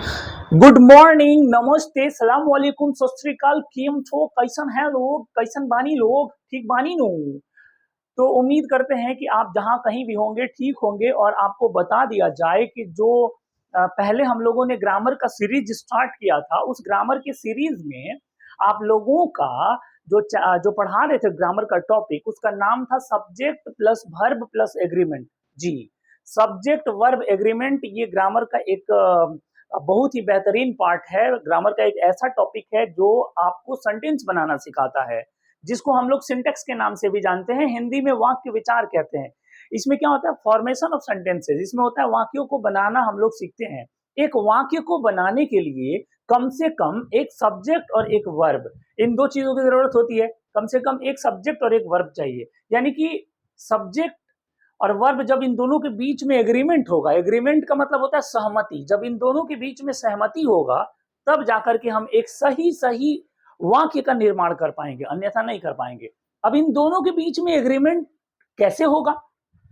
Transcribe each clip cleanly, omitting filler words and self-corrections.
Good morning, नमस्ते, सलाम वालेकुम, सत श्री अकाल। केम छो, कैसन है लोग, कैसन बानी लोग, ठीक बानी नो। तो उम्मीद करते हैं कि आप जहां कहीं भी होंगे ठीक होंगे। और आपको बता दिया जाए कि जो पहले हम लोगों ने ग्रामर का सीरीज स्टार्ट किया था, उस ग्रामर की सीरीज में आप लोगों का जो पढ़ा रहे थे ग्रामर का टॉपिक, उसका नाम था subject plus verb plus agreement. जी, सब्जेक्ट वर्ब एग्रीमेंट, ये ग्रामर का एक बहुत ही बेहतरीन पार्ट है। ग्रामर का एक ऐसा टॉपिक है जो आपको सेंटेंस बनाना सिखाता है, जिसको हम लोग सिंटेक्स के नाम से भी जानते हैं, हिंदी में वाक्य विचार कहते हैं। इसमें क्या होता है, फॉर्मेशन ऑफ सेंटेंसेस। इसमें होता है वाक्यों को बनाना हम लोग सीखते हैं। एक वाक्य को बनाने के लिए कम से कम एक सब्जेक्ट और एक वर्ब, इन दो चीजों की जरूरत होती है। कम से कम एक सब्जेक्ट और एक वर्ब चाहिए, यानी कि सब्जेक्ट और वर्ब जब इन दोनों के बीच में एग्रीमेंट होगा, एग्रीमेंट का मतलब होता है सहमति, जब इन दोनों के बीच में सहमति होगा तब जाकर के हम एक सही सही वाक्य का निर्माण कर पाएंगे, अन्यथा नहीं कर पाएंगे। अब इन दोनों के बीच में एग्रीमेंट कैसे होगा?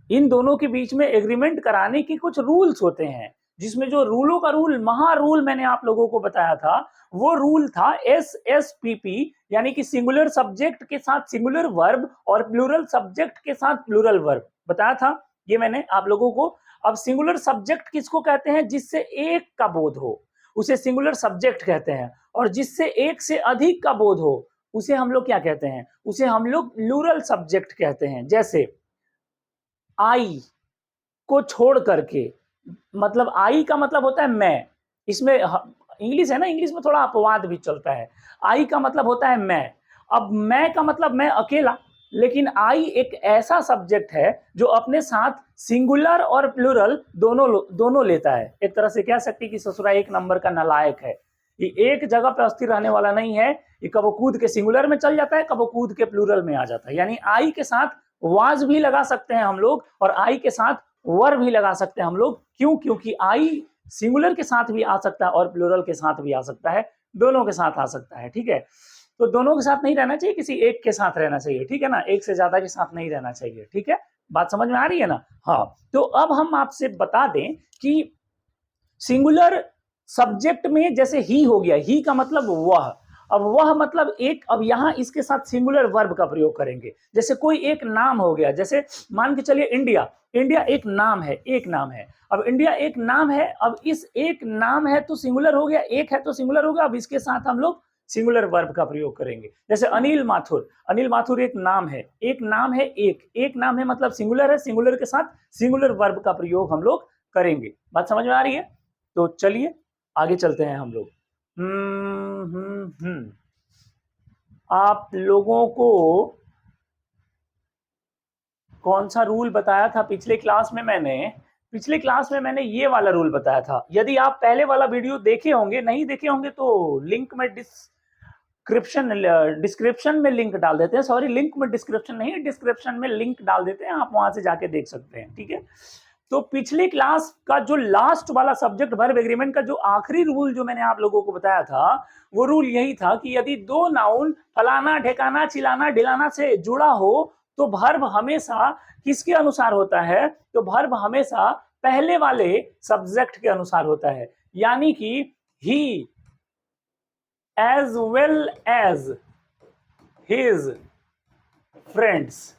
इन दोनों के बीच में एग्रीमेंट कराने की कुछ रूल्स होते हैं, जिसमें जो रूलों का रूल, महा रूल मैंने आप लोगों को बताया था, वो रूल था SSPP, यानी कि सिंगुलर सब्जेक्ट के साथ सिंगुलर वर्ब और प्लूरल सब्जेक्ट के साथ प्लूरल वर्ब बताया था ये मैंने आप लोगों को। अब सिंगुलर सब्जेक्ट किसको कहते हैं? जिससे एक का बोध हो उसे सिंगुलर सब्जेक्ट कहते हैं, और जिससे एक से अधिक का बोध हो उसे हम लोग क्या कहते हैं? उसे हम लोग प्लूरल सब्जेक्ट कहते हैं। जैसे आई को छोड़ करके, मतलब आई का मतलब होता है मैं, इसमें इंग्लिश है ना, इंग्लिश में थोड़ा अपवाद भी चलता है। आई का मतलब होता है मैं। अब मैं का मतलब मैं अकेला, लेकिन आई एक ऐसा सब्जेक्ट है जो अपने साथ सिंगुलर और प्लूरल दोनों लेता है। एक तरह से कह सकते कि ससुरा एक नंबर का नालायक है। ये एक जगह पे अस्थिर रहने वाला नहीं है, ये कबो कूद के सिंगुलर में चल जाता है, कबो कूद के प्लूरल में आ जाता है। यानी आई के साथ वाज भी लगा सकते हैं हम लोग, और आई के साथ वर भी लगा सकते हैं हम लोग। क्यों? क्योंकि आई सिंगुलर के साथ भी आ सकता है और प्लूरल के साथ भी आ सकता है, दोनों के साथ आ सकता है। ठीक है, तो दोनों के साथ नहीं रहना चाहिए, किसी एक के साथ रहना चाहिए। ठीक है ना, एक से ज्यादा के साथ नहीं रहना चाहिए। ठीक है, बात समझ में आ रही है ना? हाँ, तो अब हम आपसे बता दें कि सिंगुलर सब्जेक्ट में जैसे ही हो गया, ही का मतलब वह, अब वह मतलब एक। अब यहां इसके साथ सिंगुलर वर्ब का प्रयोग करेंगे। जैसे कोई एक नाम हो गया, जैसे मान के चलिए इंडिया, इंडिया एक नाम है, एक नाम है। अब इंडिया एक नाम है, अब इस एक नाम है तो सिंगुलर हो गया, एक है तो सिंगुलर हो गया। अब इसके साथ हम लोग सिंगुलर वर्ब का प्रयोग करेंगे। जैसे अनिल माथुर, अनिल माथुर एक नाम है, एक नाम है, एक नाम है मतलब सिंगुलर है, सिंगुलर के साथ सिंगुलर वर्ब का प्रयोग हम लोग करेंगे। बात समझ में आ रही है? तो चलिए आगे चलते हैं हम लोग। आप लोगों को कौन सा रूल बताया था पिछले क्लास में? पिछले क्लास में मैंने ये वाला रूल बताया था। यदि आप पहले वाला वीडियो देखे होंगे, नहीं देखे होंगे तो लिंक में डिस्क्रिप्शन में लिंक डाल देते हैं। सॉरी, लिंक में डिस्क्रिप्शन नहीं, डिस्क्रिप्शन में लिंक डाल देते हैं, आप वहां से जाके देख सकते हैं। ठीक है, तो पिछली क्लास का जो लास्ट वाला सब्जेक्ट वर्ब एग्रीमेंट का जो आखिरी रूल जो मैंने आप लोगों को बताया था, वो रूल यही था कि यदि दो नाउन फलाना ढेकाना चिलाना ढिलाना से जुड़ा हो तो वर्ब हमेशा किसके अनुसार होता है? तो वर्ब हमेशा पहले वाले सब्जेक्ट के अनुसार होता है, यानी कि he as well as his friends.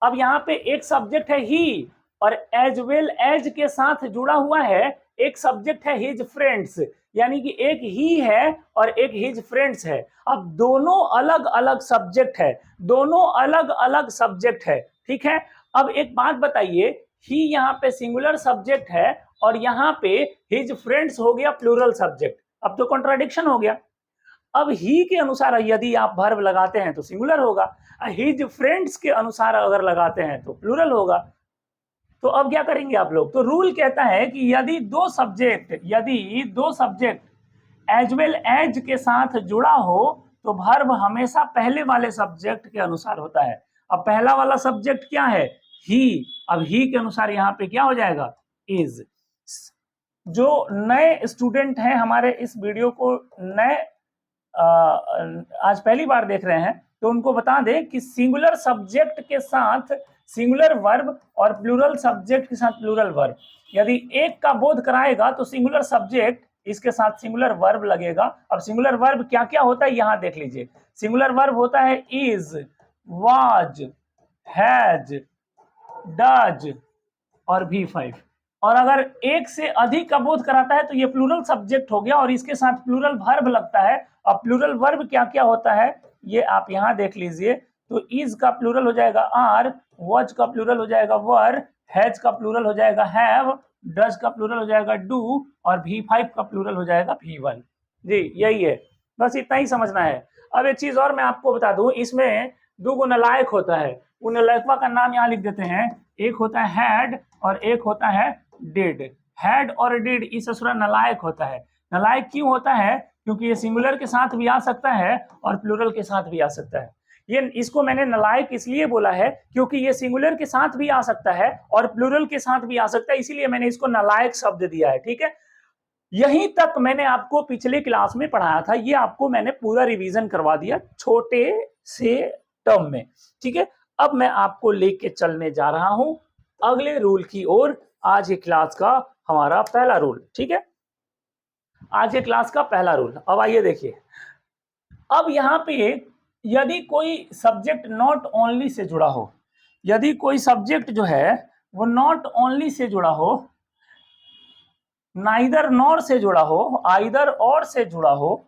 अब यहां पे एक सब्जेक्ट है ही, और एज वेल एज के साथ जुड़ा हुआ है एक सब्जेक्ट है हिज फ्रेंड्स, यानी कि एक ही है और एक हिज फ्रेंड्स है। अब दोनों अलग अलग सब्जेक्ट है, दोनों अलग अलग सब्जेक्ट है। ठीक है, अब एक बात बताइए, ही यहाँ पे सिंगुलर सब्जेक्ट है और यहाँ पे हिज फ्रेंड्स हो गया प्लूरल सब्जेक्ट। अब तो कॉन्ट्राडिक्शन हो गया। अब ही के अनुसार यदि आप वर्ब लगाते हैं तो सिंगुलर होगा, हिज फ्रेंड्स के अनुसार अगर लगाते हैं तो प्लूरल होगा। तो अब क्या करेंगे आप लोग? तो रूल कहता है कि यदि दो सब्जेक्ट एज वेल एज के साथ जुड़ा हो तो वर्ब हमेशा पहले वाले सब्जेक्ट के अनुसार होता है। अब पहला वाला सब्जेक्ट क्या है? ही। अब ही के अनुसार यहाँ पे क्या हो जाएगा? इज। जो नए स्टूडेंट हैं हमारे इस वीडियो को नए आज पहली बार देख रहे हैं, तो उनको बता दें कि सिंगुलर सब्जेक्ट के साथ सिंगुलर वर्ब और प्लूरल सब्जेक्ट के साथ प्लूरल वर्ब, यदि एक का बोध कराएगा तो सिंगुलर सब्जेक्ट इसके साथ सिंगुलर वर्ब लगेगा। अब सिंगुलर वर्ब क्या क्या होता है यहां देख लीजिए। सिंगुलर वर्ब होता है इज, वाज, हैज, डज और V5। और अगर एक से अधिक का बोध कराता है तो ये प्लूरल सब्जेक्ट हो गया और इसके साथ प्लूरल वर्ब लगता है। अब प्लूरल वर्ब क्या क्या होता है ये आप यहां देख लीजिए। तो इज का प्लूरल हो जाएगा आर, वॉज का प्लूरल हो जाएगा वर, हैज का प्लूरल हो जाएगा हैव, डज का प्लूरल हो जाएगा डू और V5 का प्लूरल हो जाएगा V1। जी यही है, बस इतना ही समझना है। अब एक चीज और मैं आपको बता दूं, इसमें दो गो नलायक होता है, उन नलायकवा का नाम यहाँ लिख देते हैं। एक होता है हैड और एक होता है डिड। हैड और डिड इस ससुरा नलायक होता है। नलायक क्यों होता है? क्योंकि ये सिंगुलर के साथ भी आ सकता है और प्लूरल के साथ भी आ सकता है। ये इसको मैंने नलायक इसलिए बोला है क्योंकि ये सिंगुलर के साथ भी आ सकता है और प्लूरल के साथ भी आ सकता है, इसीलिए मैंने इसको नलायक शब्द दिया है। ठीक है, यहीं तक मैंने आपको पिछले क्लास में पढ़ाया था, ये आपको मैंने पूरा रिवीजन करवा दिया छोटे से टर्म में। ठीक है, अब मैं आपको लेके चलने जा रहा हूं अगले रूल की ओर। आज के क्लास का हमारा पहला रूल, ठीक है, आज के क्लास का पहला रूल। अब आइए देखिए, अब यहां पे यदि कोई सब्जेक्ट नॉट ओनली से जुड़ा हो, यदि कोई सब्जेक्ट जो है वो नॉट ओनली से जुड़ा हो, नाइदर नॉर से जुड़ा हो, आइदर और से जुड़ा हो,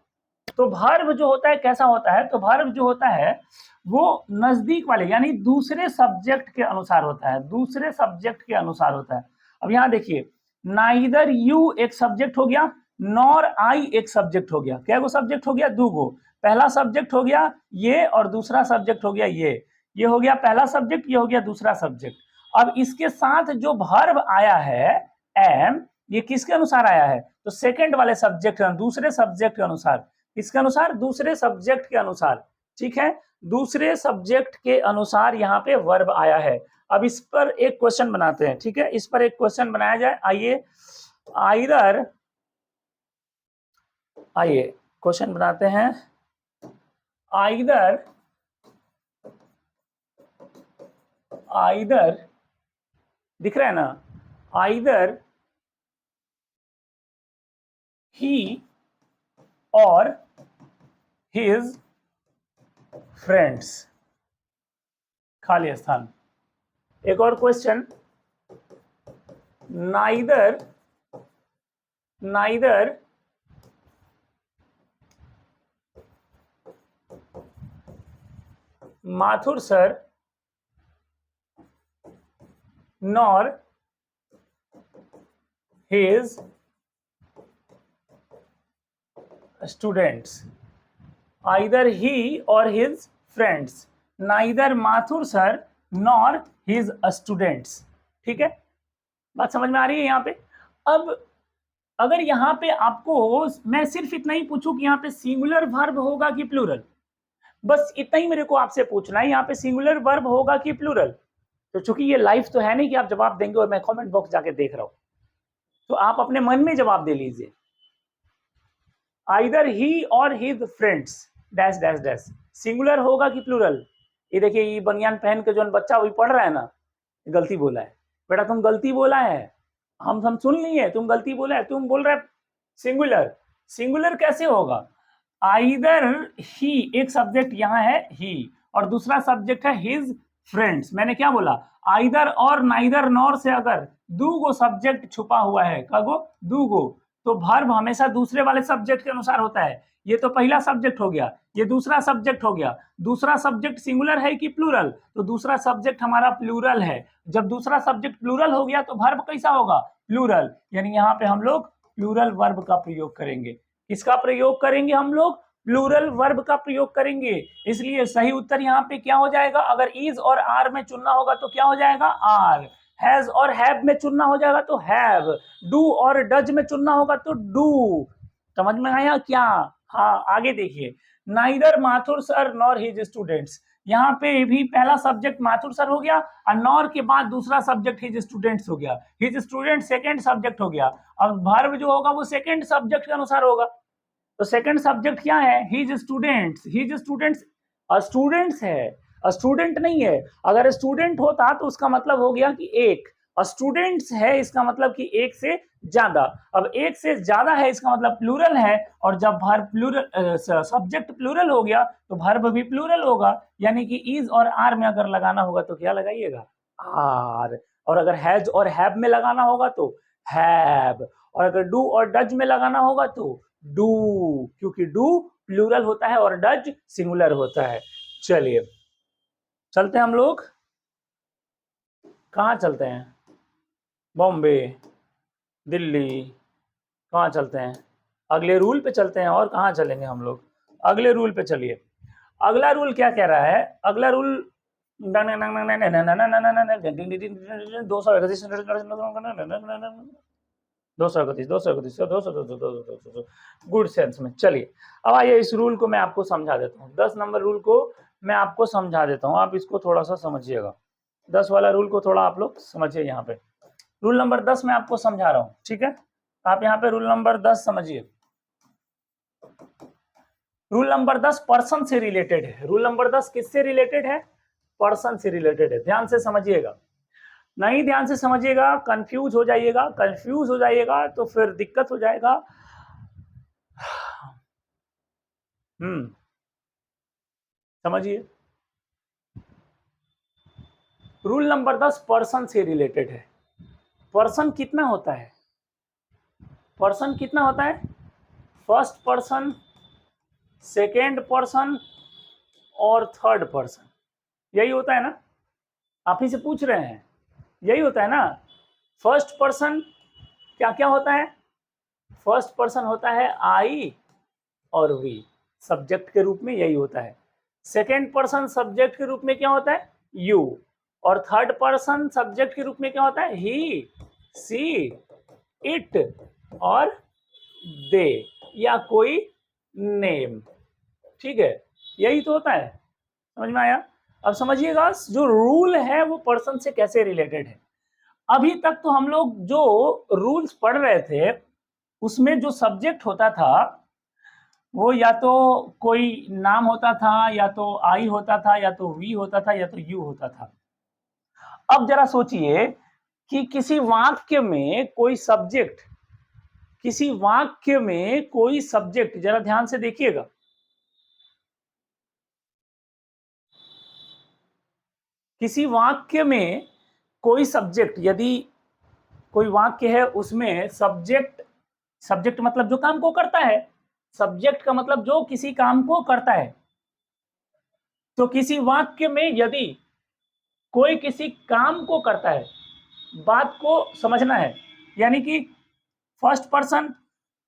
तो वर्ब जो होता है कैसा होता है? तो वर्ब जो होता है वो नजदीक वाले यानी दूसरे सब्जेक्ट के अनुसार होता है, दूसरे सब्जेक्ट के अनुसार होता है। अब यहां देखिए, नाइदर यू एक सब्जेक्ट हो गया, नॉर आई एक सब्जेक्ट हो गया। क्या गो सब्जेक्ट हो गया? दो गो। पहला सब्जेक्ट हो गया ये और दूसरा सब्जेक्ट हो गया ये हो गया पहला सब्जेक्ट, ये हो गया दूसरा सब्जेक्ट। अब इसके साथ जो वर्ब आया है एम, ये किसके अनुसार आया है? तो सेकंड वाले सब्जेक्ट, दूसरे सब्जेक्ट के अनुसार। किसके अनुसार? दूसरे सब्जेक्ट के अनुसार। ठीक है, दूसरे सब्जेक्ट के अनुसार यहाँ पे वर्ब आया है। अब इस पर एक क्वेश्चन बनाते हैं। ठीक है, इस पर एक क्वेश्चन बनाया जाए। आइए आइए क्वेश्चन बनाते हैं। आइदर दिख रहा है ना? आइदर ही और हिज फ्रेंड्स, खाली स्थान। एक और question, neither Mathur sir nor his students. Either he और his friends, neither Mathur sir nor his students. ठीक है, बात समझ में आ रही है यहाँ पे? अब अगर यहाँ पे आपको मैं सिर्फ इतना ही पूछूं कि यहाँ पे सिंगुलर वर्ब होगा कि प्लूरल, बस इतना ही मेरे को आपसे पूछना है, यहाँ पे सिंगुलर वर्ब होगा कि प्लूरल। तो चूंकि ये लाइव तो है नहीं कि आप जवाब देंगे और मैं कमेंट बॉक्स जाके देख रहा हूं, तो आप अपने मन में जवाब दे लीजिए। आइदर ही और his friends dash dash dash, singular होगा कि प्लूरल? ये देखिए, ये बनियान पहन के जो बच्चा अभी पढ़ रहा है ना, गलती बोला है बेटा, तुम गलती बोला है, हम सुन लिए, तुम गलती बोला है, तुम बोल रहे सिंगुलर। सिंगुलर कैसे होगा? आइदर ही, एक सब्जेक्ट यहाँ है ही और दूसरा सब्जेक्ट है हिज फ्रेंड्स। मैंने क्या बोला? आइदर और नाइदर नॉर से अगर दो गो सब्जेक्ट छुपा हुआ है, कगो दो गो, तो वर्ब हमेशा दूसरे वाले सब्जेक्ट के अनुसार होता है। ये तो पहला सब्जेक्ट हो गया, ये दूसरा सब्जेक्ट हो गया। दूसरा सब्जेक्ट सिंगुलर है कि प्लूरल? तो दूसरा सब्जेक्ट हमारा प्लूरल है। जब दूसरा सब्जेक्ट प्लूरल हो गया तो वर्ब कैसा होगा? प्लूरल। यानी यहाँ पे हम लोग प्लूरल वर्ब का प्रयोग करेंगे। किसका प्रयोग करेंगे हम लोग? प्लूरल वर्ब का प्रयोग करेंगे। इसलिए सही उत्तर यहाँ पे क्या हो जाएगा? अगर इज और आर में चुनना होगा तो क्या हो जाएगा? आर। हैज और हैव में चुनना हो जाएगा तो हैव। डू और डज में चुनना होगा तो डू। समझ में आया क्या? हाँ, आगे देखिए, neither Mathur sir nor his students. यहाँ पे भी पहला सब्जेक्ट माथुर सर हो गया और नॉर के बाद दूसरा सब्जेक्ट हिज स्टूडेंट्स हो गया। हिज स्टूडेंट सेकंड सब्जेक्ट हो गया। अब वर्ब जो होगा वो सेकंड सब्जेक्ट के अनुसार होगा। तो सेकंड सब्जेक्ट क्या है? His students. His students students है, स्टूडेंट नहीं है। अगर स्टूडेंट होता तो उसका मतलब हो गया कि एक, स्टूडेंट्स है इसका मतलब कि एक से ज्यादा। अब एक से ज्यादा है इसका मतलब प्लूरल है, और जब वर्ब प्लूरल सब्जेक्ट प्लूरल हो गया तो वर्ब भी प्लूरल होगा, यानी कि इज और आर में अगर लगाना होगा तो क्या लगाइएगा, आर। और अगर हैज और हैव में लगाना होगा तो हैव, और अगर डू और डज में लगाना होगा तो डू, क्योंकि डू प्लूरल होता है और डज सिंगुलर होता है। चलिए चलते हैं हम लोग, कहाँ चलते हैं, बॉम्बे, दिल्ली, कहाँ चलते हैं, अगले रूल पे चलते हैं। और कहाँ चलेंगे हम लोग, अगले रूल पे चलिए। अगला रूल क्या कह रहा है, अगला रूल 231 गुड सेंस में। चलिए अब आइए इस रूल को मैं आपको समझा देता हूँ, 10 नंबर रूल को मैं आपको समझा देता हूँ, आप इसको थोड़ा सा समझिएगा। 10 वाला रूल को थोड़ा आप लोग समझिए। यहाँ पे रूल नंबर 10 मैं आपको समझा रहा हूँ, ठीक है। आप यहाँ पे रूल नंबर 10 समझिए। रूल नंबर 10 पर्सन से रिलेटेड है। रूल नंबर 10 किससे रिलेटेड है, पर्सन से रिलेटेड है। ध्यान से समझिएगा, नहीं ध्यान से समझिएगा कंफ्यूज हो जाइएगा, कंफ्यूज हो जाइएगा तो फिर दिक्कत हो जाएगा। समझिए, रूल नंबर 10 पर्सन से रिलेटेड है। पर्सन कितना होता है, पर्सन कितना होता है, फर्स्ट पर्सन, सेकेंड पर्सन और थर्ड पर्सन, यही होता है ना। आप ही से पूछ रहे हैं, यही होता है ना। फर्स्ट पर्सन क्या क्या होता है, फर्स्ट पर्सन होता है आई और वी, सब्जेक्ट के रूप में यही होता है। सेकेंड पर्सन सब्जेक्ट के रूप में क्या होता है, यू। और थर्ड पर्सन सब्जेक्ट के रूप में क्या होता है, ही, सी, इट और दे, या कोई नेम। ठीक है, यही तो होता है। समझ में आया। अब समझिएगा जो रूल है वो पर्सन से कैसे रिलेटेड है। अभी तक तो हम लोग जो रूल्स पढ़ रहे थे उसमें जो सब्जेक्ट होता था वो या तो कोई नाम होता था, या तो आई होता था, या तो वी होता था, या तो यू होता था। अब जरा सोचिए कि किसी वाक्य में कोई सब्जेक्ट, किसी वाक्य में कोई सब्जेक्ट, जरा ध्यान से देखिएगा, किसी वाक्य में कोई सब्जेक्ट, यदि कोई वाक्य है उसमें सब्जेक्ट, सब्जेक्ट मतलब जो काम को करता है, सब्जेक्ट का मतलब जो किसी काम को करता है। तो किसी वाक्य में यदि कोई किसी काम को करता है, बात को समझना है, यानी कि फर्स्ट पर्सन,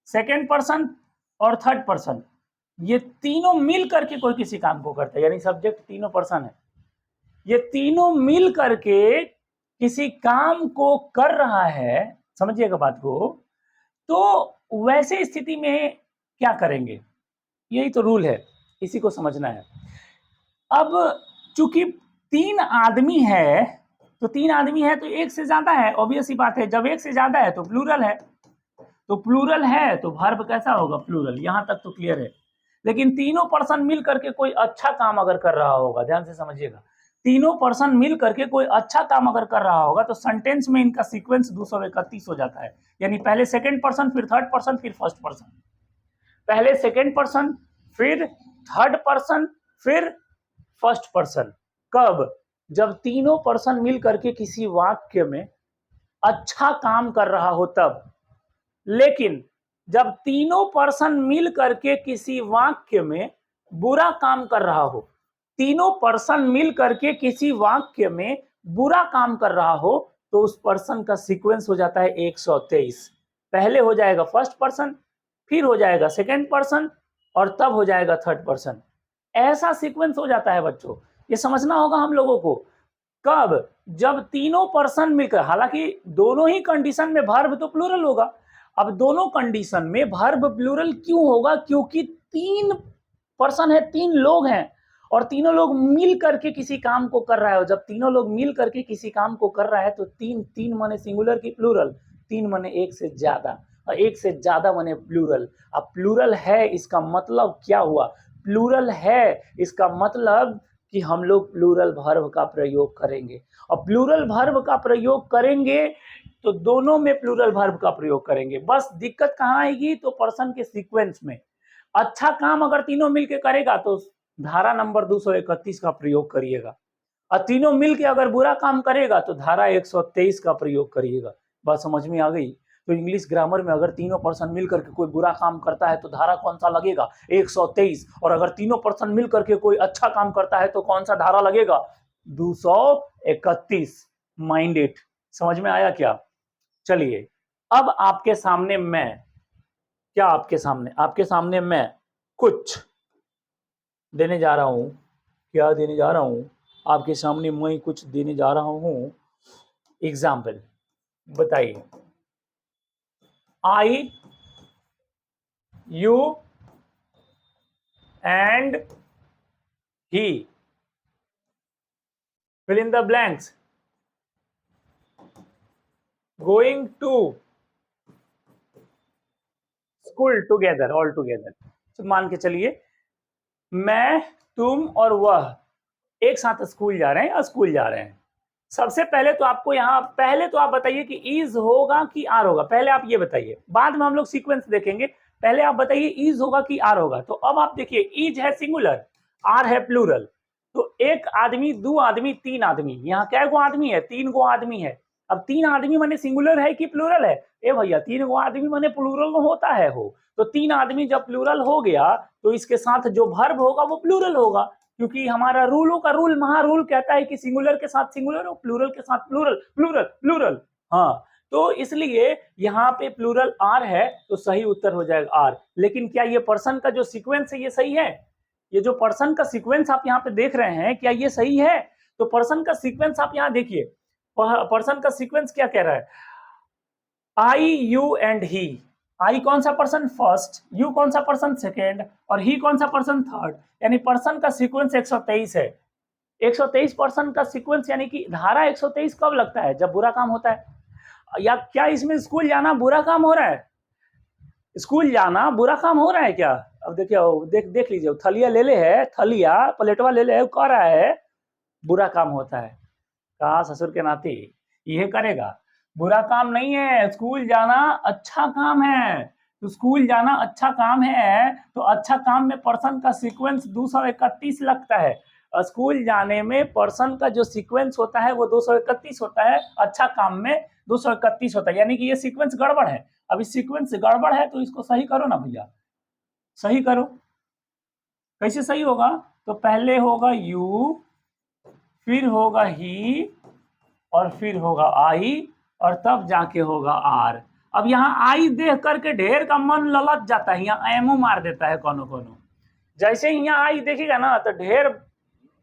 सेकेंड पर्सन और थर्ड पर्सन, ये तीनों मिल करके कोई किसी काम को करता है, यानी सब्जेक्ट तीनों पर्सन है, ये तीनों मिल करके किसी काम को कर रहा है, समझिएगा बात को। तो वैसे स्थिति में क्या करेंगे, यही तो रूल है, इसी को समझना है। अब चूंकि तीन आदमी है, तो तीन आदमी है तो एक से ज्यादा है, ऑब्वियस ही बात है। जब एक से ज्यादा है तो प्लूरल है, तो प्लूरल है तो वर्ब कैसा होगा, प्लूरल। यहां तक तो क्लियर है। लेकिन तीनों पर्सन मिल करके कोई अच्छा काम अगर कर रहा होगा, ध्यान से समझिएगा, तीनों पर्सन मिल करके कोई अच्छा काम अगर कर रहा होगा तो सेंटेंस में इनका सीक्वेंस 231 हो जाता है। यानी पहले सेकंड पर्सन, फिर थर्ड पर्सन, फिर फर्स्ट पर्सन, पहले सेकंड पर्सन, फिर थर्ड पर्सन, फिर फर्स्ट पर्सन। कब, जब तीनों पर्सन मिल करके किसी वाक्य में अच्छा काम कर रहा हो तब। लेकिन जब तीनों पर्सन मिल करके किसी वाक्य में बुरा काम कर रहा हो, तीनों पर्सन मिल करके किसी वाक्य में बुरा काम कर रहा हो, तो उस पर्सन का सीक्वेंस हो जाता है 123। पहले हो जाएगा फर्स्ट पर्सन, फिर हो जाएगा सेकेंड पर्सन, और तब हो जाएगा थर्ड पर्सन। ऐसा सीक्वेंस हो जाता है बच्चों, ये समझना होगा हम लोगों को। कब, जब तीनों पर्सन मिलकर, हालांकि दोनों ही कंडीशन में वर्ब तो प्लूरल होगा। अब दोनों कंडीशन में वर्ब प्लूरल क्यों होगा, क्योंकि तीन पर्सन है, तीन लोग हैं, और तीनों लोग मिल करके किसी काम को कर रहा है। और जब तीनों लोग मिल करके किसी काम को कर रहा है तो तीन, तीन माने सिंगुलर की प्लूरल, तीन माने एक से ज्यादा, और एक से ज्यादा माने प्लूरल। अब प्लूरल है इसका मतलब क्या हुआ, प्लूरल है इसका मतलब कि हम लोग प्लूरल वर्ब का प्रयोग करेंगे। और प्लूरल वर्ब का प्रयोग करेंगे तो दोनों में प्लूरल वर्ब का प्रयोग करेंगे। बस दिक्कत कहाँ आएगी, तो पर्सन के सीक्वेंस में। अच्छा काम अगर तीनों मिलके करेगा तो धारा नंबर 231 का प्रयोग करिएगा, और तीनों मिलके अगर बुरा काम करेगा तो धारा 123 का प्रयोग करिएगा। बात समझ में आ गई? तो इंग्लिश ग्रामर में अगर तीनों पर्सन मिलकर के कोई बुरा काम करता है तो धारा कौन सा लगेगा, 123, और अगर तीनों पर्सन मिलकर के कोई अच्छा काम करता है तो कौन सा धारा लगेगा, 231। Mind it. समझ में आया क्या? चलिए, अब आपके सामने मैं क्या आपके सामने मैं कुछ देने जा रहा हूं। क्या देने जा रहा हूं? आपके सामने मैं कुछ देने जा रहा हूं। एग्जाम्पल बताइए। I, you and he, fill in the blanks, going to school together, all together। तो मान के चलिए मैं, तुम और वह एक साथ स्कूल जा रहे हैं, स्कूल जा रहे हैं। सबसे पहले तो आपको यहाँ पहले तो आप बताइए कि इज होगा कि आर होगा। पहले आप ये बताइए, बाद में हम लोग सीक्वेंस देखेंगे। पहले आप बताइए इज होगा कि आर होगा। तो अब आप देखिए, इज है सिंगुलर, आर है प्लूरल। तो एक आदमी, दो आदमी, तीन आदमी, यहाँ क्या गो आदमी है, तीन गो आदमी है। अब तीन आदमी माने सिंगुलर है कि प्लूरल है? ए भैया, तीन गो आदमी माने प्लूरल होता है हो। तो तीन आदमी जब प्लूरल हो गया तो इसके साथ जो वर्ब होगा वो प्लूरल होगा, क्योंकि हमारा रूलों का रूल, महारूल कहता है कि सिंगुलर के साथ सिंगुलर और प्लूरल के साथ प्लूरल, प्लूरल प्लूरल। हाँ, तो इसलिए यहाँ पे प्लूरल आर है, तो सही उत्तर हो जाएगा आर। लेकिन क्या ये पर्सन का जो सीक्वेंस है ये सही है? ये जो पर्सन का सीक्वेंस आप यहाँ पे देख रहे हैं, क्या ये सही है? तो पर्सन का सीक्वेंस आप यहाँ देखिए, पर्सन का सीक्वेंस क्या कह रहा है, आई, यू एंड ही। आई कौन सा पर्सन फर्स्ट, यू कौन सा पर्सन सेकेंड, और ही कौन सा पर्सन थर्ड। यानी पर्सन का सीक्वेंस 123 है। 123 पर्सन का सीक्वेंस, यानी कि धारा 123 कब लगता है, जब बुरा काम होता है। या क्या इसमें स्कूल जाना बुरा काम हो रहा है? स्कूल जाना बुरा काम हो रहा है क्या? अब देखिए, देख लीजिए, थलिया ले ले है, थलिया प्लेटवा ले ले, कह रहा है बुरा काम होता है। कहा ससुर के नाते ये करेगा, बुरा काम नहीं है, स्कूल जाना अच्छा काम है। तो स्कूल जाना अच्छा काम है, तो अच्छा काम में पर्सन का सीक्वेंस 231 लगता है। स्कूल जाने में पर्सन का जो सीक्वेंस होता है वो 231 होता है, अच्छा काम में 231 होता है। यानी कि ये सीक्वेंस गड़बड़ है। अब इस सीक्वेंस गड़बड़ है तो इसको सही करो ना भैया, सही करो। कैसे सही होगा? तो पहले होगा यू, फिर होगा ही, और फिर होगा आई, और तब जाके होगा आर। अब यहाँ आई देख करके ढेर का मन ललच जाता है, यहाँ एमो मार देता है कोनो कोनो। जैसे ही यहाँ आई देखेगा ना तो ढेर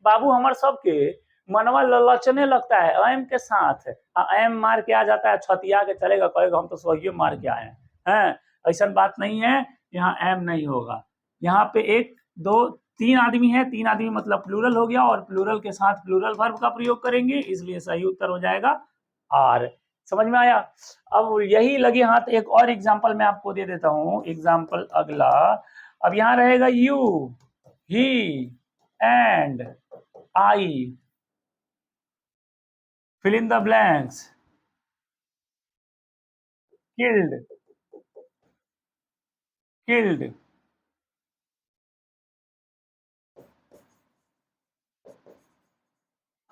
बाबू हमार सबके मनवा ललचने लगता है एम के साथ। एम मार के आ जाता है, छतिया के चलेगा, कहेगा हम तो सही मार के आए हैं। ऐसा बात नहीं है, यहाँ एम नहीं होगा। यहाँ पे एक, दो, तीन आदमी है, तीन आदमी मतलब प्लूरल हो गया, और प्लूरल के साथ प्लूरल वर्ब का प्रयोग करेंगे, इसलिए सही उत्तर हो जाएगा आर। समझ में आया? अब यही लगे हाथ एक और एग्जांपल मैं आपको दे देता हूं। एग्जांपल अगला, अब यहां रहेगा you, he and I, fill in the blanks, killed, killed,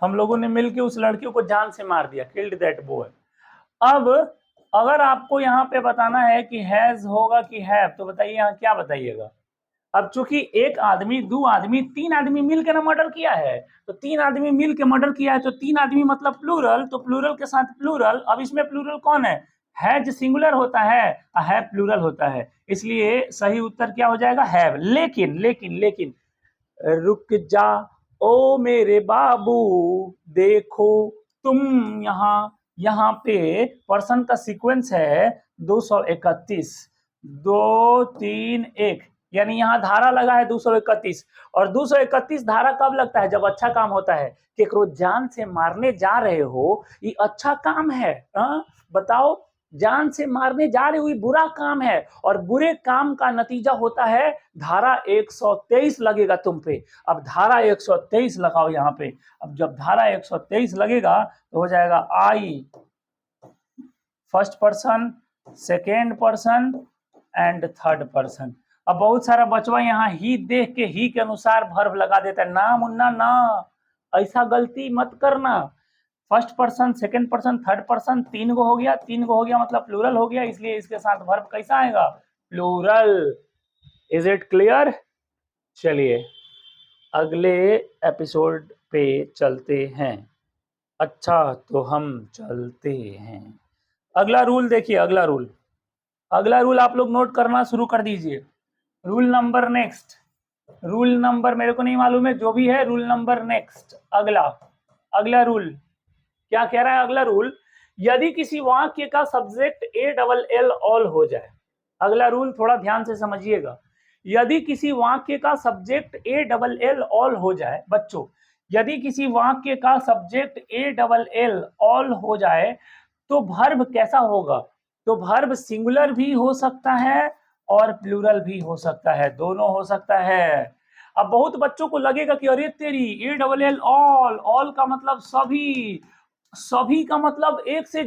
हम लोगों ने मिलकर उस लड़कियों को जान से मार दिया, killed that boy। अब अगर आपको यहाँ पे बताना है कि हैज होगा कि हैव, तो बताइए यहाँ क्या बताइएगा। अब चूंकि एक आदमी, दो आदमी, तीन आदमी मिलकर ना मर्डर किया है, तो तीन आदमी मिलकर मर्डर किया है, तो तीन आदमी मतलब प्लूरल, तो प्लूरल के साथ प्लूरल। अब इसमें प्लूरल कौन है? हैज सिंगुलर होता है, हैव प्लूरल होता है, इसलिए सही उत्तर क्या हो जाएगा, हैव। लेकिन लेकिन लेकिन रुक जा ओ मेरे बाबू, देखो तुम यहाँ, यहाँ पे पर्सन का सीक्वेंस है 231, 2 3 1, यानी यहाँ धारा लगा है 231। और 231 धारा कब लगता है? जब अच्छा काम होता है। केकरो जान से मारने जा रहे हो, ये अच्छा काम है। बताओ, जान से मारने जा रहे हुई बुरा काम है, और बुरे काम का नतीजा होता है धारा 123 लगेगा तुम पे। अब धारा 123 लगाओ यहाँ पे। अब जब धारा 123 लगेगा तो हो जाएगा I, first person, second person and third person. अब बहुत सारा बचवा यहाँ ही देख के ही के अनुसार वर्ब लगा देता है। ना मुन्ना ना, ऐसा गलती मत करना। First person, second person, third person, तीन गो हो गया मतलब प्लूरल हो गया, इसलिए इसके साथ वर्ब कैसा आएगा? प्लूरल। Is it clear? चलिए अगले एपिसोड पे चलते हैं। अच्छा तो हम चलते हैं। अगला रूल देखिए, अगला रूल आप लोग नोट करना शुरू कर दीजिए। Rule number next, rule number मेरे को नहीं मालूम है, जो भी है रूल नंबर नेक्स्ट। अगला रूल क्या कह रहा है? अगला रूल, यदि किसी वाक्य का subject A double L all हो जाए। अगला रूल थोड़ा ध्यान से समझिएगा। यदि किसी वाक्य का subject A double L all हो जाए, बच्चों यदि किसी वाक्य का subject A double L all हो जाए तो वर्ब कैसा होगा? तो वर्ब सिंगुलर भी हो सकता है और प्लूरल भी हो सकता है, दोनों हो सकता है। अब बहुत बच्चों को लगेगा कि अरे तेरी, ए डबल एल ऑल का मतलब सभी का मतलब एक से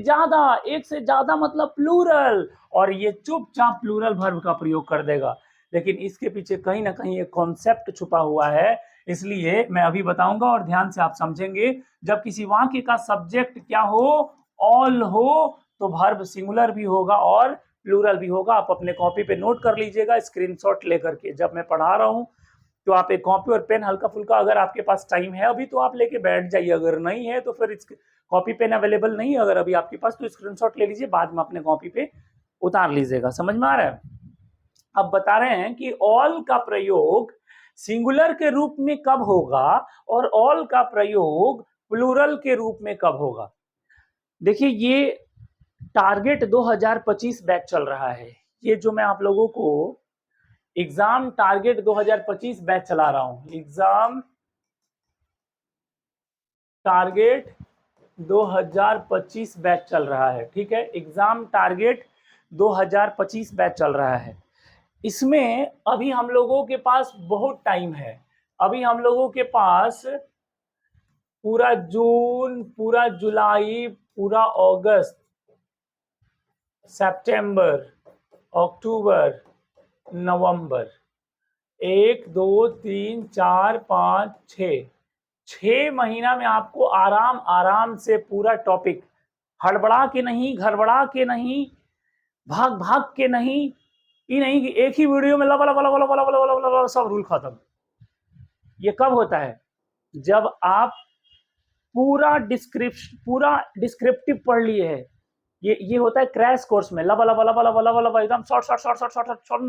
ज्यादा मतलब प्लूरल, और ये चुपचाप प्लूरल वर्ब का प्रयोग कर देगा। लेकिन इसके पीछे कहीं ना कहीं एक कॉन्सेप्ट छुपा हुआ है, इसलिए मैं अभी बताऊंगा और ध्यान से आप समझेंगे। जब किसी वाक्य का सब्जेक्ट क्या हो? ऑल हो, तो वर्ब सिंगुलर भी होगा और प्लूरल भी होगा। आप अपने कॉपी पे नोट कर लीजिएगा स्क्रीनशॉट लेकर के। जब मैं पढ़ा रहा हूं तो आप एक कॉपी और पेन हल्का फुल्का, अगर आपके पास टाइम है अभी तो आप लेके बैठ जाइए, अगर नहीं है तो फिर कॉपी पेन अवेलेबल नहीं है अगर अभी आपके पास, तो स्क्रीनशॉट ले लीजिए, बाद में अपने कॉपी पे उतार लीजिएगा। समझ में आ रहा है? अब बता रहे हैं कि ऑल का प्रयोग सिंगुलर के रूप में कब होगा और ऑल का प्रयोग प्लूरल के रूप में कब होगा। देखिए ये टारगेट 2025 बैच चल रहा है। ये जो मैं आप लोगों को एग्जाम टारगेट 2025 बैच चला रहा हूं, एग्जाम टारगेट 2025 बैच चल रहा है, ठीक है। एग्जाम टारगेट 2025 बैच चल रहा है। इसमें अभी हम लोगों के पास बहुत टाइम है। अभी हम लोगों के पास पूरा जून, पूरा जुलाई, पूरा अगस्त, सितंबर, अक्टूबर, नवंबर, 1 2 3 4 5 6 महीना में आपको आराम आराम से पूरा टॉपिक, हड़बड़ा के नहीं, घड़बड़ा के नहीं, भाग भाग के नहीं, ये नहीं कि एक ही वीडियो में लबा लबा लबा लबा लबा लबा लबा लबा सब रूल खत्म। ये कब होता है? जब आप पूरा डिस्क्रिप्टिव पढ़ लिए है। ये होता है क्रैश कोर्स में, लबा लबा लबा लबा लबा लबा एकदम short short short short short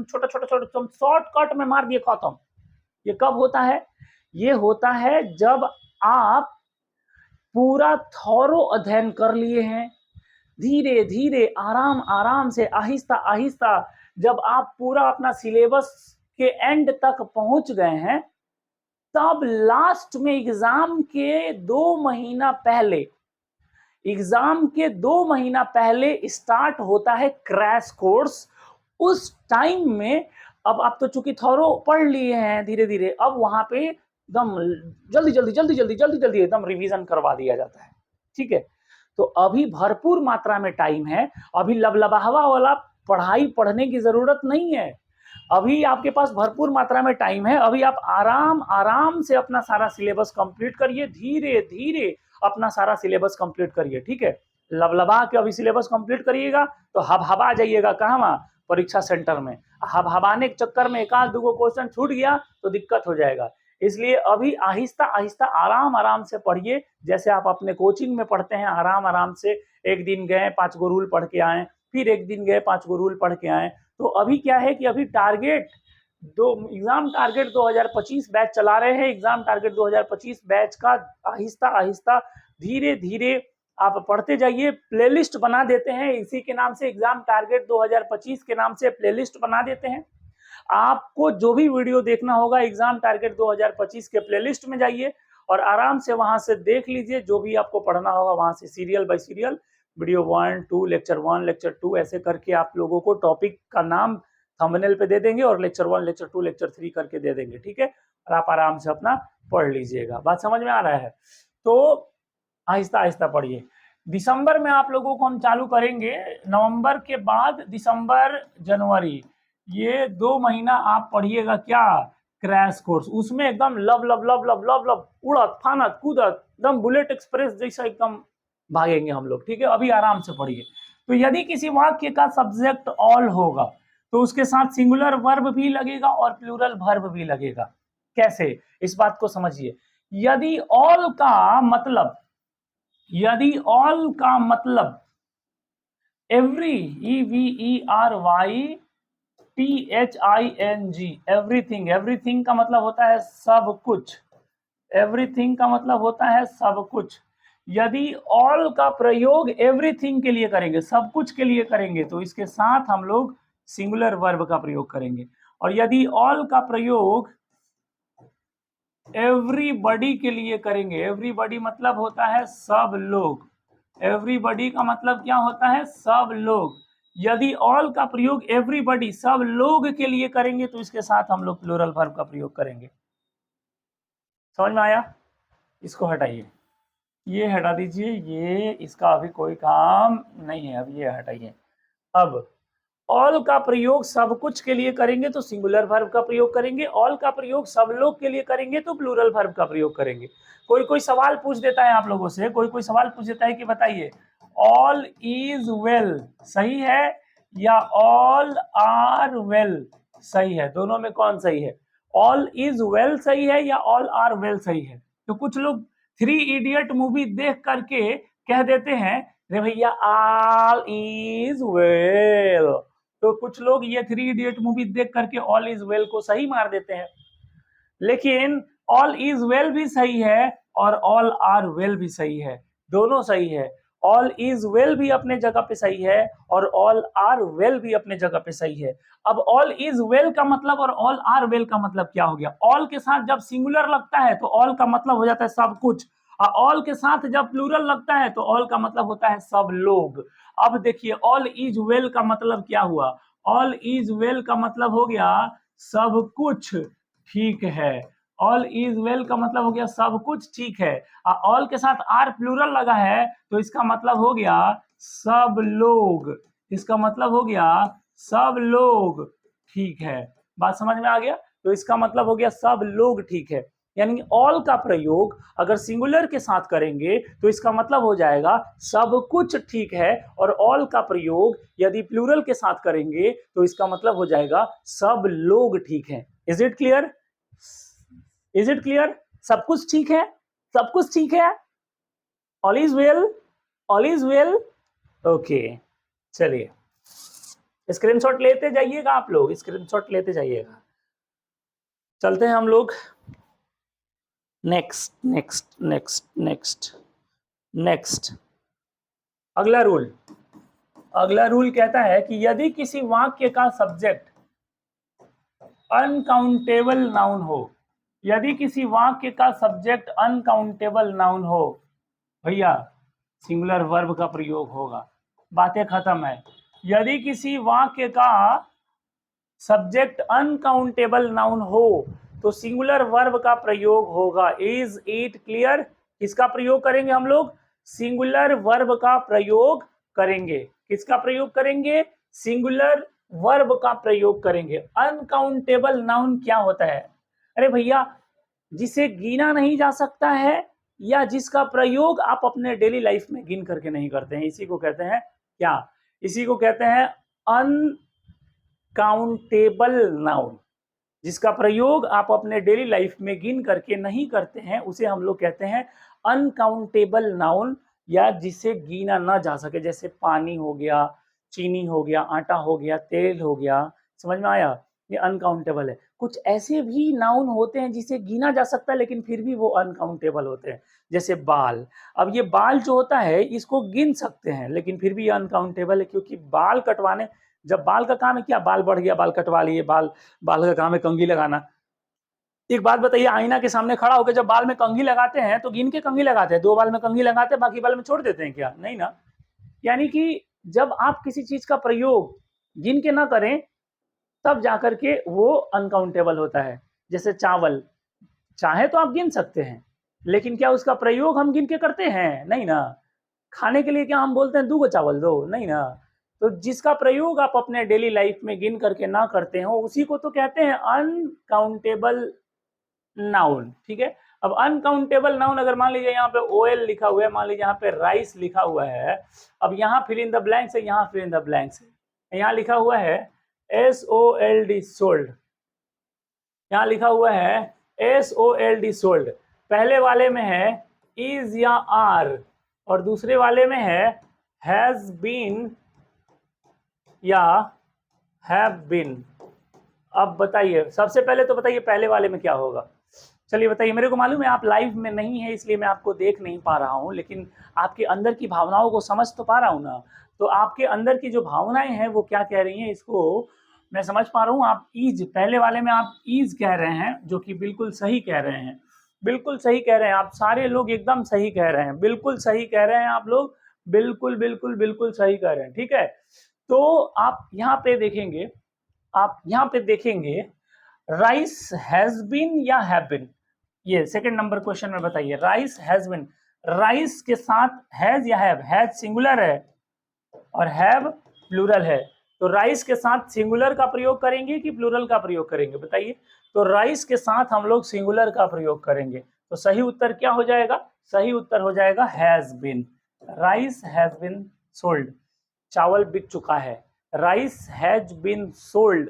छोटा छोटा छोटा एकदम शॉर्टकट में मार दिए खत्म। ये कब होता है? ये होता है जब आप पूरा थॉरो अध्ययन कर लिए हैं, धीरे धीरे आराम आराम से आहिस्ता आहिस्ता जब आप पूरा अपना सिलेबस के एंड तक पहुंच गए हैं, तब लास्ट में एग्जाम के 2 महीना पहले स्टार्ट होता है क्रैश कोर्स। उस टाइम में अब आप तो चूंकि थॉरो पढ़ लिए हैं धीरे धीरे, अब वहां पे एकदम जल्दी जल्दी जल्दी जल्दी जल्दी जल्दी एकदम रिवीजन करवा दिया जाता है, ठीक है। तो अभी भरपूर मात्रा में टाइम है, अभी लबलबाहवा वाला पढ़ाई पढ़ने की जरूरत नहीं है। अभी आपके पास भरपूर मात्रा में टाइम है। अभी आप आराम आराम से अपना सारा सिलेबस कंप्लीट करिए, धीरे धीरे अपना सारा सिलेबस कंप्लीट करिए, ठीक है। लबलबा के अभी सिलेबस कंप्लीट करिएगा तो हबा जाइएगा कहाँ? परीक्षा सेंटर में। हबाने के चक्कर में एक आध दो क्वेश्चन छूट गया तो दिक्कत हो जाएगा। इसलिए अभी आहिस्ता आहिस्ता आराम आराम से पढ़िए, जैसे आप अपने कोचिंग में पढ़ते हैं आराम आराम से। एक दिन गए 5 गो रूल पढ़ के आए, फिर एक दिन गए 5 गो रूल पढ़ के आए। तो अभी क्या है कि अभी एग्जाम टारगेट 2025 बैच चला रहे हैं। एग्जाम टारगेट 2025 बैच का आहिस्ता आहिस्ता धीरे धीरे आप पढ़ते जाइए। प्लेलिस्ट बना देते हैं इसी के नाम से, एग्जाम टारगेट 2025 के नाम से प्लेलिस्ट बना देते हैं। आपको जो भी वीडियो देखना होगा एग्जाम टारगेट 2025 के प्लेलिस्ट में जाइए और आराम से वहां से देख लीजिए। जो भी आपको पढ़ना होगा वहां से serial bye serial video 1 2 lecture 1 lecture 2 ऐसे करके आप लोगों को टॉपिक का नाम थंबनेल पे दे देंगे और लेक्चर 1 लेक्चर 2 लेक्चर 3 करके दे देंगे, ठीक है। और आप आराम से अपना पढ़ लीजिएगा। बात समझ में आ रहा है? तो आहिस्ता आहिस्ता पढ़िए। दिसंबर में आप लोगों को हम चालू करेंगे, नवंबर के बाद दिसंबर जनवरी, ये 2 महीना आप पढ़िएगा क्या, क्रैश कोर्स। उसमें एकदम लब लब लब लब लब लब उड़त फानत कूदत एकदम बुलेट एक्सप्रेस जैसा एकदम भागेंगे हम लोग, ठीक है। अभी आराम से पढ़िए। तो यदि किसी वाक्य का सब्जेक्ट ऑल होगा तो उसके साथ सिंगुलर वर्ब भी लगेगा और प्लूरल वर्ब भी लगेगा। कैसे, इस बात को समझिए। यदि ऑल का मतलब, यदि ऑल का मतलब एवरी, EVERYTHING, एवरीथिंग, एवरीथिंग का मतलब होता है सब कुछ, एवरीथिंग का मतलब होता है सब कुछ। यदि ऑल का प्रयोग एवरीथिंग के लिए करेंगे, सब कुछ के लिए करेंगे, तो इसके साथ हम लोग सिंगुलर वर्ब का प्रयोग करेंगे। और यदि ऑल का प्रयोग एवरीबॉडी के लिए करेंगे, एवरीबॉडी मतलब होता है सब लोग, एवरीबॉडी का मतलब क्या होता है, सब लोग। यदि ऑल का प्रयोग एवरीबॉडी सब लोग के लिए करेंगे तो इसके साथ हम लोग प्लूरल वर्ब का प्रयोग करेंगे। समझ में आया? इसको हटाइए, ये हटा दीजिए, ये इसका अभी कोई काम नहीं है, अब ये हटाइए। अब ऑल का प्रयोग सब कुछ के लिए करेंगे तो सिंगुलर वर्ब का प्रयोग करेंगे, ऑल का प्रयोग सब लोग के लिए करेंगे तो प्लूरल वर्ब का प्रयोग करेंगे। कोई कोई सवाल पूछ देता है आप लोगों से, कोई कोई सवाल पूछ देता है कि बताइए ऑल इज वेल सही है या ऑल आर वेल सही है, दोनों में कौन सही है? ऑल इज वेल सही है या ऑल आर वेल सही है? तो कुछ लोग 3 इडियट मूवी देख करके कह देते हैं रे भैया ऑल इज वेल, तो कुछ लोग ये 3 इडियट मूवी देख करके ऑल इज वेल को सही मार देते हैं। लेकिन ऑल इज वेल भी सही है और ऑल आर वेल भी सही है, दोनों सही है। ऑल इज वेल भी अपने जगह पे सही है और ऑल आर वेल भी अपने जगह पे सही है। अब ऑल इज वेल का मतलब और ऑल आर वेल का मतलब क्या हो गया? ऑल के साथ जब सिंगुलर लगता है तो ऑल का मतलब हो जाता है सब कुछ, और ऑल के साथ जब प्लूरल लगता है तो ऑल का मतलब होता है सब लोग। अब देखिए ऑल इज वेल का मतलब क्या हुआ? ऑल इज वेल का मतलब हो गया सब कुछ ठीक है, ऑल इज वेल का मतलब हो गया सब कुछ ठीक है। ऑल के साथ आर प्लूरल लगा है तो इसका मतलब हो गया सब लोग, इसका मतलब हो गया सब लोग ठीक है। बात समझ में आ गया? तो इसका मतलब हो गया सब लोग ठीक है। यानी ऑल का प्रयोग अगर सिंगुलर के साथ करेंगे तो इसका मतलब हो जाएगा सब कुछ ठीक है, और ऑल का प्रयोग यदि प्लूरल के साथ करेंगे तो इसका मतलब हो जाएगा सब लोग ठीक है। Is it clear? Is it clear? सब कुछ ठीक है, सब कुछ ठीक है, all is well, all is well. Okay, चलिए स्क्रीनशॉट लेते जाइएगा, आप लोग स्क्रीनशॉट लेते जाइएगा। चलते हैं हम लोग next next next next next. अगला रूल, अगला रूल कहता है कि यदि किसी वाक्य का सब्जेक्ट अनकाउंटेबल नाउन हो, यदि किसी वाक्य का सब्जेक्ट अनकाउंटेबल नाउन हो, भैया सिंगुलर वर्ब का प्रयोग होगा, बातें खत्म है। यदि किसी वाक्य का सब्जेक्ट अनकाउंटेबल नाउन हो तो सिंगुलर वर्ब का प्रयोग होगा। Is it clear? किसका प्रयोग करेंगे हम लोग? सिंगुलर वर्ब का प्रयोग करेंगे। किसका प्रयोग करेंगे? सिंगुलर वर्ब का प्रयोग करेंगे। अनकाउंटेबल नाउन क्या होता है? अरे भैया जिसे गिना नहीं जा सकता है या जिसका प्रयोग आप अपने डेली लाइफ में गिन करके नहीं करते हैं, इसी को कहते हैं क्या? इसी को कहते हैं अनकाउंटेबल नाउन। जिसका प्रयोग आप अपने डेली लाइफ में गिन करके नहीं करते हैं उसे हम लोग कहते हैं अनकाउंटेबल नाउन, या जिसे गिना ना जा सके, जैसे पानी हो गया, चीनी हो गया, आटा हो गया, तेल हो गया। समझ में आया? ये अनकाउंटेबल है। कुछ ऐसे भी नाउन होते हैं जिसे गिना जा सकता है लेकिन फिर भी वो अनकाउंटेबल होते हैं, जैसे बाल। अब ये बाल जो होता है इसको गिन सकते हैं लेकिन फिर भी अनकाउंटेबल है, क्योंकि बाल कटवाने, जब बाल का काम है क्या, बाल बढ़ गया बाल कटवा लिए, बाल बाल का काम है कंघी लगाना। एक बात बताइए, आईना के सामने खड़ा होकर जब बाल में कंघी लगाते हैं तो गिन के कंघी लगाते हैं, 2 बाल में कंघी लगाते हैं बाकी बाल में छोड़ देते हैं क्या? नहीं ना। यानी कि जब आप किसी चीज का प्रयोग गिन के ना करें तब जाकर के वो अनकाउंटेबल होता है। जैसे चावल, चाहे तो आप गिन सकते हैं लेकिन क्या उसका प्रयोग हम गिन के करते हैं? नहीं ना। खाने के लिए क्या हम बोलते हैं 2 गो चावल दो, नहीं ना। तो जिसका प्रयोग आप अपने डेली लाइफ में गिन करके ना करते हो उसी को तो कहते हैं अनकाउंटेबल नाउन, ठीक है। अब अनकाउंटेबल नाउन अगर मान लीजिए यहाँ पे ओएल लिखा हुआ है, मान लीजिए यहाँ पे राइस लिखा हुआ है, अब यहाँ फिल इन द ब्लैंक्स है, यहाँ फिल इन द ब्लैंक्स है, यहाँ लिखा हुआ है SOLD सोल्ड, यहाँ लिखा हुआ है SOLD सोल्ड, पहले वाले में है इज या आर और दूसरे वाले में है हैज बीन या हैव बीन। अब बताइए, सबसे पहले तो बताइए पहले वाले में क्या होगा। चलिए बताइए, मेरे को मालूम है आप लाइव में नहीं है इसलिए मैं आपको देख नहीं पा रहा हूँ, लेकिन आपके अंदर की भावनाओं को समझ तो पा रहा हूँ ना। तो आपके अंदर की जो भावनाएं हैं वो क्या कह रही हैं इसको मैं समझ पा रहा हूँ। आप ईज, पहले वाले में आप ईज कह रहे हैं, जो कि बिल्कुल सही कह रहे हैं, बिल्कुल सही कह रहे हैं आप सारे लोग, एकदम सही कह रहे हैं, बिल्कुल सही कह रहे हैं आप लोग, बिल्कुल बिल्कुल बिल्कुल सही कह रहे हैं, ठीक है। तो आप यहाँ पे देखेंगे, आप यहाँ पे देखेंगे राइस हैज बीन या हैव बीन, ये सेकंड नंबर क्वेश्चन में बताइए। राइस हैज बीन, राइस के साथ हैज या हैव, हैज सिंगुलर है और हैव प्लूरल है, तो राइस के साथ सिंगुलर का प्रयोग करेंगे कि प्लूरल का प्रयोग करेंगे बताइए। तो राइस के साथ हम लोग सिंगुलर का प्रयोग करेंगे, तो सही उत्तर क्या हो जाएगा, सही उत्तर हो जाएगा has been. Rice has been sold, चावल बिक चुका है। राइस हैज बीन सोल्ड,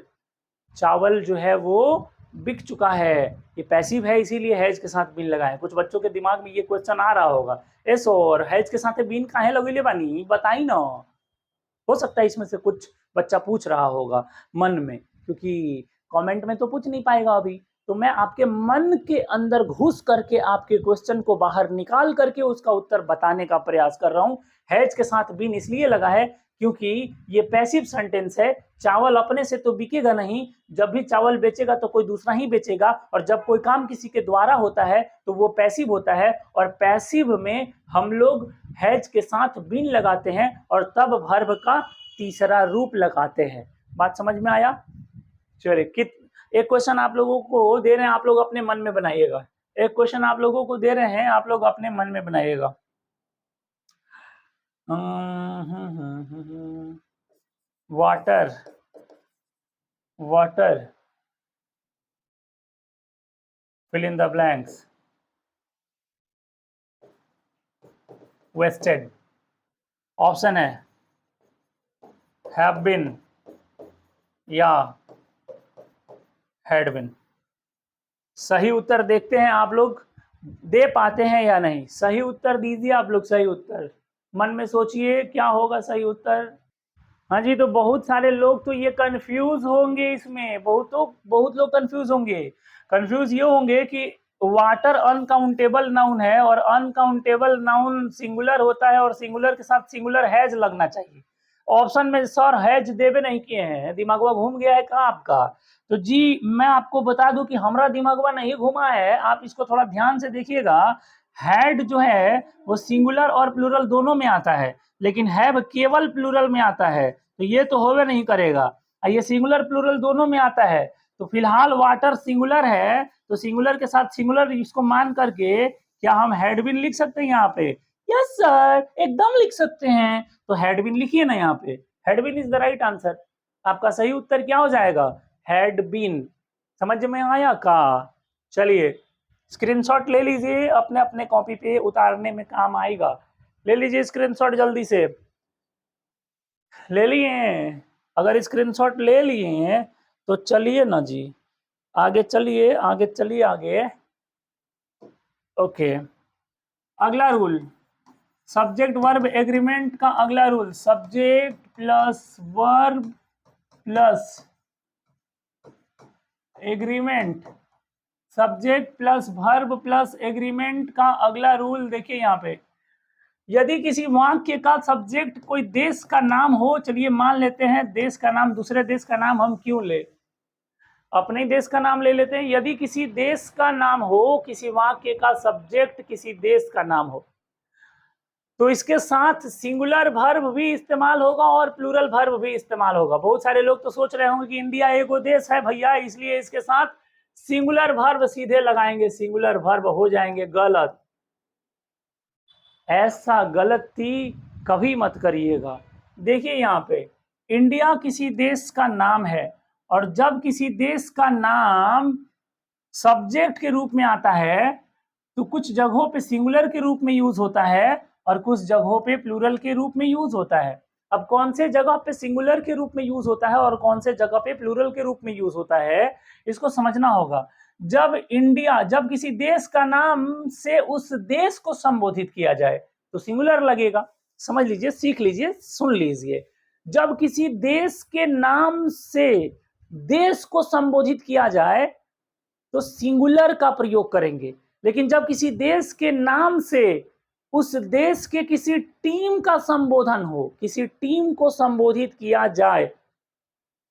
चावल जो है वो बिक चुका है, ये पैसिव है इसीलिए हैज के साथ बीन लगा है। कुछ बच्चों के दिमाग में ये क्वेश्चन आ रहा होगा, एस और हैज के साथ बीन काहे लगेले बानी, बताई ना। हो सकता है इसमें से कुछ बच्चा पूछ रहा होगा मन में, क्योंकि कमेंट में तो पूछ नहीं पाएगा अभी, तो मैं आपके मन के अंदर घुस करके आपके क्वेश्चन को बाहर निकाल करके उसका उत्तर बताने का प्रयास कर रहा हूं। हैज के साथ बीन इसलिए लगा है क्योंकि ये पैसिव सेंटेंस है, चावल अपने से तो बिकेगा नहीं, जब भी चावल बेचेगा तो कोई दूसरा ही बेचेगा, और जब कोई काम किसी के द्वारा होता है तो वो पैसिव होता है, और पैसिव में हम लोग हैज के साथ बीन लगाते हैं और तब वर्ब का तीसरा रूप लगाते हैं। बात समझ में आया। चलिए एक क्वेश्चन आप लोगों को दे रहे हैं, आप लोग अपने मन में बनाइएगा। एक क्वेश्चन आप लोगों को दे रहे हैं, आप लोग अपने मन में बनाइएगा। Water, water fill in the blanks, wasted, option है हैव बीन या हैड बीन। सही उत्तर देखते हैं आप लोग दे पाते हैं या नहीं, सही उत्तर दीजिए आप लोग, सही उत्तर मन में सोचिए क्या होगा सही उत्तर। हाँ जी, तो बहुत सारे लोग तो ये कंफ्यूज होंगे इसमें, बहुत लोग कंफ्यूज होंगे। कंफ्यूज ये होंगे कि वाटर अनकाउंटेबल नाउन है और अनकाउंटेबल नाउन सिंगुलर होता है और सिंगुलर के साथ सिंगुलर हैज लगना चाहिए। ऑप्शन में सर हैज देवे नहीं किए हैं, दिमागवा घूम गया है कहाँ आपका। तो जी मैं आपको बता दूं कि हमारा दिमागवा नहीं घुमा है, आप इसको थोड़ा ध्यान से देखिएगा। हैड जो है वो सिंगुलर और प्लूरल दोनों में आता है, लेकिन हैव केवल प्लूरल में आता है, तो ये तो होवे नहीं करेगा। ये सिंगुलर प्लूरल दोनों में आता है, तो फिलहाल वाटर सिंगुलर है, तो सिंगुलर के साथ सिंगुलर इसको मान करके क्या हम हैड बीन लिख सकते हैं यहाँ पे। यस सर, एकदम लिख सकते हैं। तो हैड बीन लिखिए ना यहाँ पे, had been is the right answer. आपका सही उत्तर क्या हो जाएगा, हैड बीन। समझ में आया का। चलिए स्क्रीनशॉट ले लीजिए, अपने अपने कॉपी पे उतारने में काम आएगा। ले लीजिए स्क्रीनशॉट जल्दी से, ले लिए। अगर स्क्रीनशॉट ले लिए तो चलिए ना जी, आगे चलिए आगे चलिए आगे। ओके, अगला रूल सब्जेक्ट वर्ब एग्रीमेंट का अगला rule, subject plus verb plus agreement, subject plus verb plus agreement का अगला रूल देखिए यहाँ पे। यदि किसी वाक्य का सब्जेक्ट कोई देश का नाम हो, चलिए मान लेते हैं देश का नाम, दूसरे देश का नाम हम क्यों ले, अपने देश का नाम ले लेते हैं। यदि किसी देश का नाम हो, किसी वाक्य का सब्जेक्ट किसी देश का नाम हो, तो इसके साथ सिंगुलर वर्ब भी इस्तेमाल होगा और प्लूरल वर्ब भी इस्तेमाल होगा। बहुत सारे लोग तो सोच रहे होंगे कि इंडिया एगो देश है भैया, इसलिए इसके साथ सिंगुलर वर्ब सीधे लगाएंगे, सिंगुलर वर्ब हो जाएंगे, गलत। ऐसा गलती कभी मत करिएगा। देखिए यहाँ पे इंडिया किसी देश का नाम है, और जब किसी देश का नाम सब्जेक्ट के रूप में आता है तो कुछ जगहों पे सिंगुलर के रूप में यूज होता है और कुछ जगहों पे प्लूरल के रूप में यूज होता है। अब कौन से जगह पे सिंगुलर के रूप में यूज होता है और कौन से जगह पे प्लूरल के रूप में यूज होता है, इसको समझना होगा। जब किसी देश का नाम से उस देश को संबोधित किया जाए तो सिंगुलर लगेगा। समझ लीजिए, सीख लीजिए, सुन लीजिए। जब किसी देश के नाम से देश को संबोधित किया जाए तो सिंगुलर का प्रयोग करेंगे, लेकिन जब किसी देश के नाम से उस देश के किसी टीम का संबोधन हो, किसी टीम को संबोधित किया जाए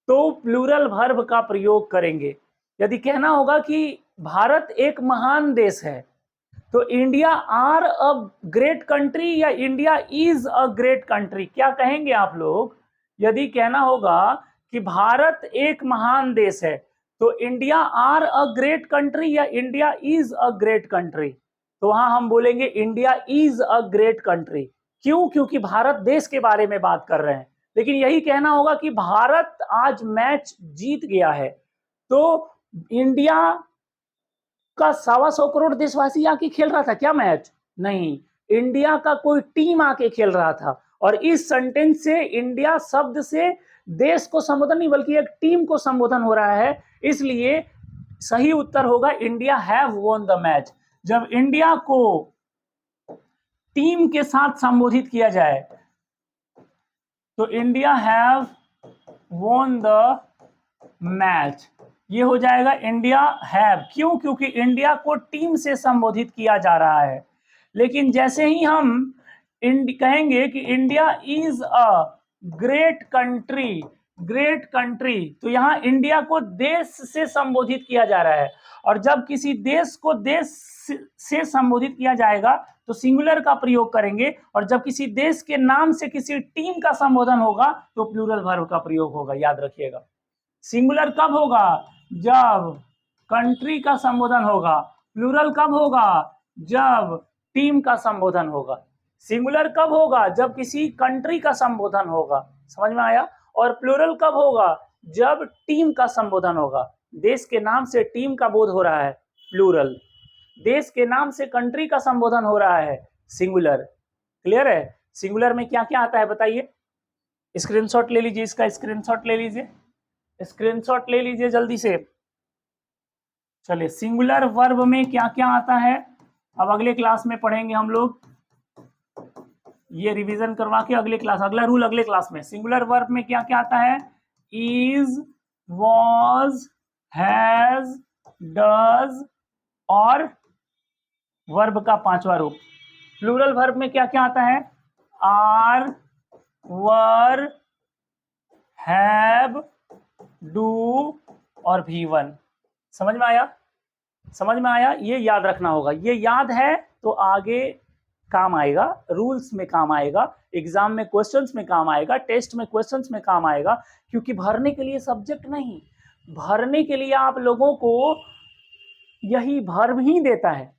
तो प्लूरल वर्ब का प्रयोग करेंगे। यदि कहना होगा कि भारत एक महान देश है तो India are a great country या India is a great country, क्या कहेंगे आप लोग? यदि कहना होगा कि भारत एक महान देश है तो India are a great country या India is a great country, तो वहां हम बोलेंगे India is a great country. क्यों? क्योंकि भारत देश के बारे में बात कर रहे हैं। लेकिन यही कहना होगा कि भारत आज मैच जीत गया है तो इंडिया का 125 करोड़ देशवासी आके खेल रहा था क्या मैच? नहीं, इंडिया का कोई टीम आके खेल रहा था। और इस सेंटेंस से इंडिया शब्द से देश को संबोधन नहीं बल्कि एक टीम को संबोधन हो रहा है, इसलिए सही उत्तर होगा India have won the match. जब इंडिया को टीम के साथ संबोधित किया जाए तो India have won the match, ये हो जाएगा इंडिया हैव। क्यों? क्योंकि इंडिया को टीम से संबोधित किया जा रहा है। लेकिन जैसे ही हम कहेंगे कि India is a great country, great country, तो यहां इंडिया को देश से संबोधित किया जा रहा है। और जब किसी देश को देश से संबोधित किया जाएगा तो सिंगुलर का प्रयोग करेंगे, और जब किसी देश के नाम से किसी टीम का संबोधन होगा तो प्लूरल वर्ब का प्रयोग होगा। याद रखिएगा, सिंगुलर कब होगा? जब कंट्री का संबोधन होगा। प्लूरल कब होगा? जब टीम का संबोधन होगा। सिंगुलर कब होगा? जब किसी कंट्री का संबोधन होगा। समझ में आया? और प्लूरल कब होगा? जब टीम का संबोधन होगा। देश के नाम से टीम का बोध हो रहा है, प्लूरल। देश के नाम से कंट्री का संबोधन हो रहा है, सिंगुलर। क्लियर है? सिंगुलर में क्या क्या आता है बताइए? स्क्रीनशॉट ले लीजिए, इसका स्क्रीनशॉट ले लीजिए, स्क्रीनशॉट ले लीजिए जल्दी से। चलिए, सिंगुलर वर्ब में क्या क्या आता है अब अगले क्लास में पढ़ेंगे हम लोग। ये रिवीजन करवा के अगले क्लास, अगला रूल अगले क्लास में। सिंगुलर वर्ब में क्या क्या आता है? इज, वॉज, हैज, डज और वर्ब का पांचवा रूप। प्लूरल वर्ब में क्या क्या आता है? आर, वर, हैव, डू और V1। समझ में आया? समझ में आया? ये याद रखना होगा। ये याद है तो आगे काम आएगा, रूल्स में काम आएगा, एग्जाम में क्वेश्चंस में काम आएगा, टेस्ट में क्वेश्चंस में काम आएगा। क्योंकि भरने के लिए सब्जेक्ट नहीं, भरने के लिए आप लोगों को यही वर्ब ही देता है।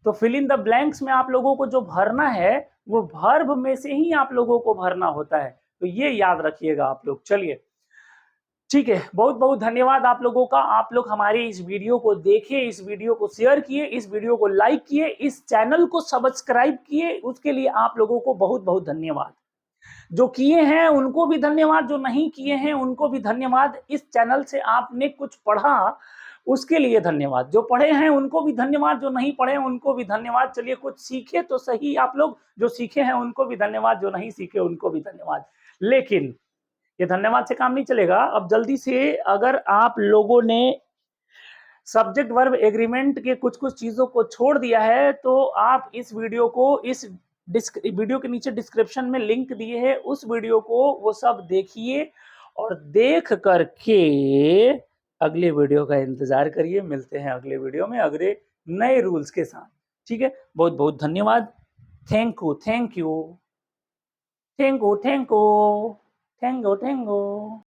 तो फिल इन द ब्लैंक्स में आप लोगों को जो भरना है वो वर्ब में से ही आप लोगों को भरना होता है। तो ये याद रखिएगा आप लोग। चलिए, ठीक है, बहुत बहुत धन्यवाद आप लोगों का। आप लोग हमारे इस वीडियो को देखे, इस वीडियो को शेयर किए, इस वीडियो को लाइक किए, इस चैनल को सब्सक्राइब किए, उसके लिए आप लोगों को बहुत बहुत धन्यवाद। जो किए हैं उनको भी धन्यवाद, जो नहीं किए हैं उनको भी धन्यवाद। इस चैनल से आपने कुछ पढ़ा उसके लिए धन्यवाद। जो पढ़े हैं उनको भी धन्यवाद, जो नहीं पढ़े हैं उनको भी धन्यवाद। चलिए, कुछ सीखे तो सही आप लोग। जो सीखे हैं उनको भी धन्यवाद, जो नहीं सीखे उनको भी धन्यवाद। लेकिन ये धन्यवाद से काम नहीं चलेगा। अब जल्दी से, अगर आप लोगों ने सब्जेक्ट वर्ब एग्रीमेंट के कुछ कुछ चीजों को छोड़ दिया है तो आप इस वीडियो को, इस वीडियो के नीचे डिस्क्रिप्शन में लिंक दिए हैं, उस वीडियो को वो सब देखिए और देख करके अगले वीडियो का इंतजार करिए। मिलते हैं अगले वीडियो में अगले नए रूल्स के साथ। ठीक है, बहुत बहुत धन्यवाद। Thank you, thank you, thank you, thank you, thank you, thank you.